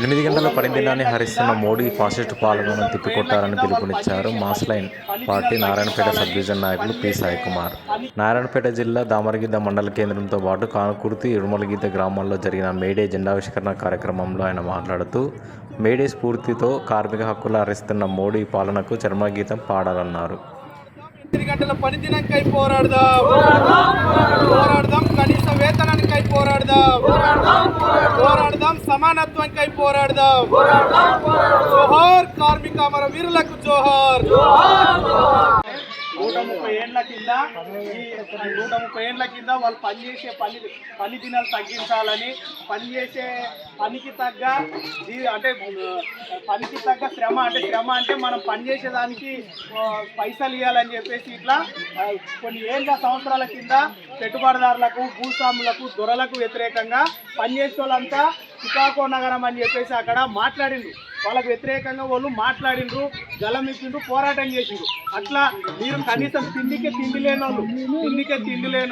8 గంటల పనిదినాన్ని హరిస్తున్న మోడీ ఫాసిస్టు పాలనను తిప్పికొట్టాలని పిలుపునిచ్చారు Mass Line party Narayanpet sub division నాయకులు పి సాయికుమార్. నారాయణపేట జిల్లా దామరగిద్ద మండల కేంద్రంతో పాటు కానుకుర్తి, ఇరుమలగిద్ద గ్రామాల్లో జరిగిన మేడే జెండావిష్కరణ కార్యక్రమంలో ఆయన మాట్లాడుతూ, మేడే స్ఫూర్తితో కార్మిక హక్కులు హరిస్తున్న మోడీ పాలనకు చర్మగీతం పాడాలన్నారు. 8 గంటల పనిదినంకై పోరాడదాం, పోరాడదాం కనీస వేతనానికై పోరాడదాం, పోరాడదాం సమానత్వంకై పోరాడదాం. జోహార్ కార్మిక అమర వీరులకు జోహార్. 130 ఏళ్ల కింద వాళ్ళు పనిచేసే పని దినాలు తగ్గించాలని, పనిచేసే పనికి తగ్గ అంటే పనికి తగ్గ శ్రమ అంటే మనం పనిచేసేదానికి పైసలు ఇవ్వాలని చెప్పేసి ఇట్లా కొన్ని సంవత్సరాల కింద పెట్టుబడిదారులకు, భూస్వాములకు, దొరలకు వ్యతిరేకంగా పనిచేసే వాళ్ళంతా చికాగో నగరం అని చెప్పేసి అక్కడ మాట్లాడిండ్రు. వాళ్ళకు వ్యతిరేకంగా వాళ్ళు మాట్లాడిండ్రు, గలమిచ్చిండ్రు, పోరాటం చేసిండ్రు. అట్లా మీరు కనీసం తిండికే తిండి లేని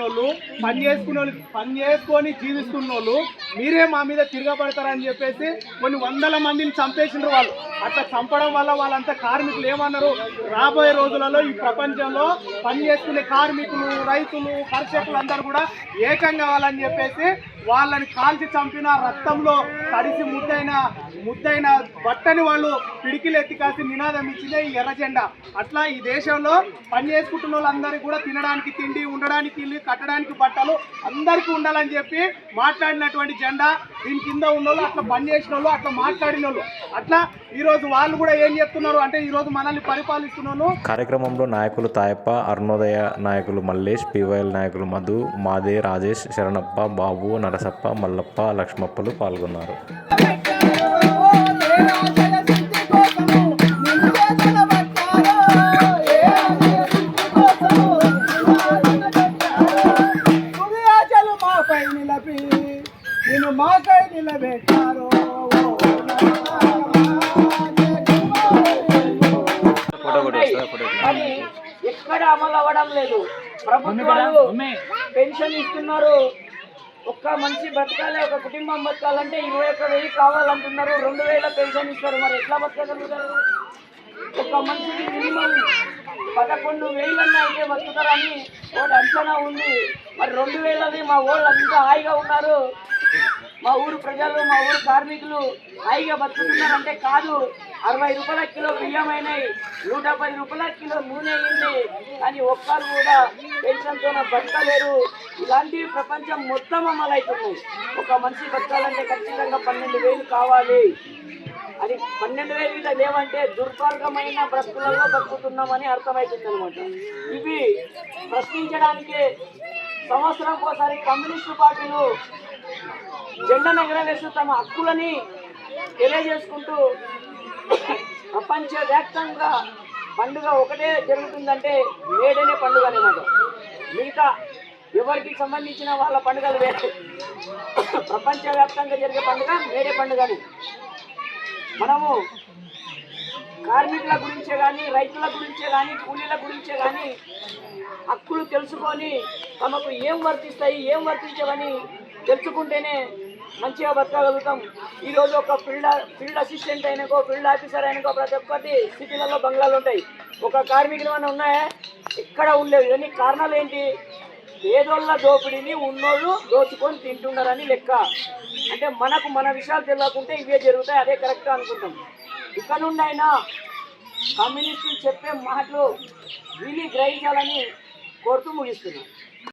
వాళ్ళు పని చేసుకొని జీవిస్తున్న వాళ్ళు మీరే మా మీద తిరగబడతారని చెప్పేసి కొన్ని వందల మందిని చంపేసిండ్రు. వాళ్ళు అట్లా చంపడం వల్ల వాళ్ళంతా కార్మికులు ఏమన్నారు, రాబోయే రోజులలో ఈ ప్రపంచంలో పని చేసుకునే కార్మికులు, రైతులు, కర్షకులు అందరూ కూడా ఏకం కావాలని చెప్పేసి వాళ్ళని కాల్చి చంపిన రక్తంలో తడిసి ముద్దైన బట్టని వాళ్ళు పిడికిలు ఎత్తికాసి నినాదం ఇచ్చిందే ఈ ఎర్ర జెండా. అట్లా ఈ దేశంలో పని చేసుకుంటున్న వాళ్ళందరికీ కూడా తినడానికి తిండి, ఉండడానికి ఇల్లు, కట్టడానికి బట్టలు అందరికీ ఉండాలని చెప్పి మాట్లాడినటువంటి జెండా. దీని కింద ఉన్నోళ్ళు, అట్లా పని చేసిన వాళ్ళు, అట్లా మాట్లాడిన వాళ్ళు, అట్లా ఈరోజు వాళ్ళు కూడా ఏం చెప్తున్నారు అంటే ఈరోజు మనల్ని పరిపాలిస్తున్నాను. కార్యక్రమంలో నాయకులు తాయప్ప, అరుణోదయ నాయకులు మల్లేష్, పివైఎల్ నాయకులు మధు, మాదే, రాజేష్, శరణప్ప, బాబు, నరసప్ప, మల్లప్ప, లక్ష్మప్పలు పాల్గొన్నారు. ఎక్కడ అమలు అవ్వడం లేదు. ప్రభుత్వాలు పెన్షన్ ఇస్తున్నారు, ఒక్క మనిషి బతకాలి, ఒక కుటుంబం బతకాలంటే 21,000 కావాలంటున్నారు. 2,000 పెన్షన్ ఇస్తారు, మరి ఎట్లా బతకగలుగుతారు? ఒక మనిషికి మినిమం 11,000 అయితే బతుకుతారని ఒకటి అంచనా ఉంది. మరి 2,000 మా వాళ్ళు అంతా హాయిగా ఉన్నారు, మా ఊరు ప్రజలు, మా ఊరు కార్మికులు హాయిగా బతుకుతున్నారంటే కాదు. 60 రూపాయల కిలో బియ్యం అయినాయి, 110 రూపాయల కిలో నూనె అయింది, కానీ ఒక్కరు కూడా పెన్షన్తో బతకలేరు. ఇలాంటివి ప్రపంచం మొత్తం అమలు అవుతున్నాయి. ఒక మనిషి బతకాలంటే ఖచ్చితంగా 12,000 కావాలి. అది 12,000 మీద లేవంటే దుర్మార్గమైన బ్రతుకులలో బతుకుతున్నామని అర్థమవుతుంది అనమాట. ఇవి ప్రశ్నించడానికి సంవత్సరం ఒకసారి కమ్యూనిస్టు పార్టీలు జెండాను ఎగరవేస్తూ తమ హక్కులని తెలియజేసుకుంటూ ప్రపంచవ్యాప్తంగా పండుగ ఒకటే జరుగుతుందంటే మేడేనే పండుగ అనమాట. మిగతా ఎవరికి సంబంధించిన వాళ్ళ పండుగలు వేరే. ప్రపంచవ్యాప్తంగా జరిగే పండుగ మేడే పండుగని. మనము కార్మికుల గురించే కానీ, రైతుల గురించే కానీ, కూలీల గురించే కానీ హక్కులు తెలుసుకొని తమకు ఏం వర్తిస్తాయి, ఏం వర్తించవని తెలుసుకుంటేనే మంచిగా బతకగలుగుతాం. ఈరోజు ఒక ఫీల్డ్ అసిస్టెంట్ అయినకో, ఫీల్డ్ ఆఫీసర్ అయినకో ప్రతి ఒక్కటి సిటీలలో బంగ్లాలు ఉంటాయి. ఒక కార్మికులు ఏమైనా ఉన్నాయా? ఎక్కడ ఉండలేవు. ఇవన్నీ కారణాలు ఏంటి? పేదోళ్ళ దోపిడీని ఉన్నోళ్ళు దోచుకొని తింటున్నారని లెక్క. అంటే మనకు మన విషయాలు తెలియకుంటే ఇవే జరుగుతాయి, అదే కరెక్ట్ అనుకుంటాం. ఇక నుండి అయినా కమ్యూనిస్టులు చెప్పే మాటలు వీళ్ళు గ్రహించాలని కోరుతూ ముగిస్తున్నాం.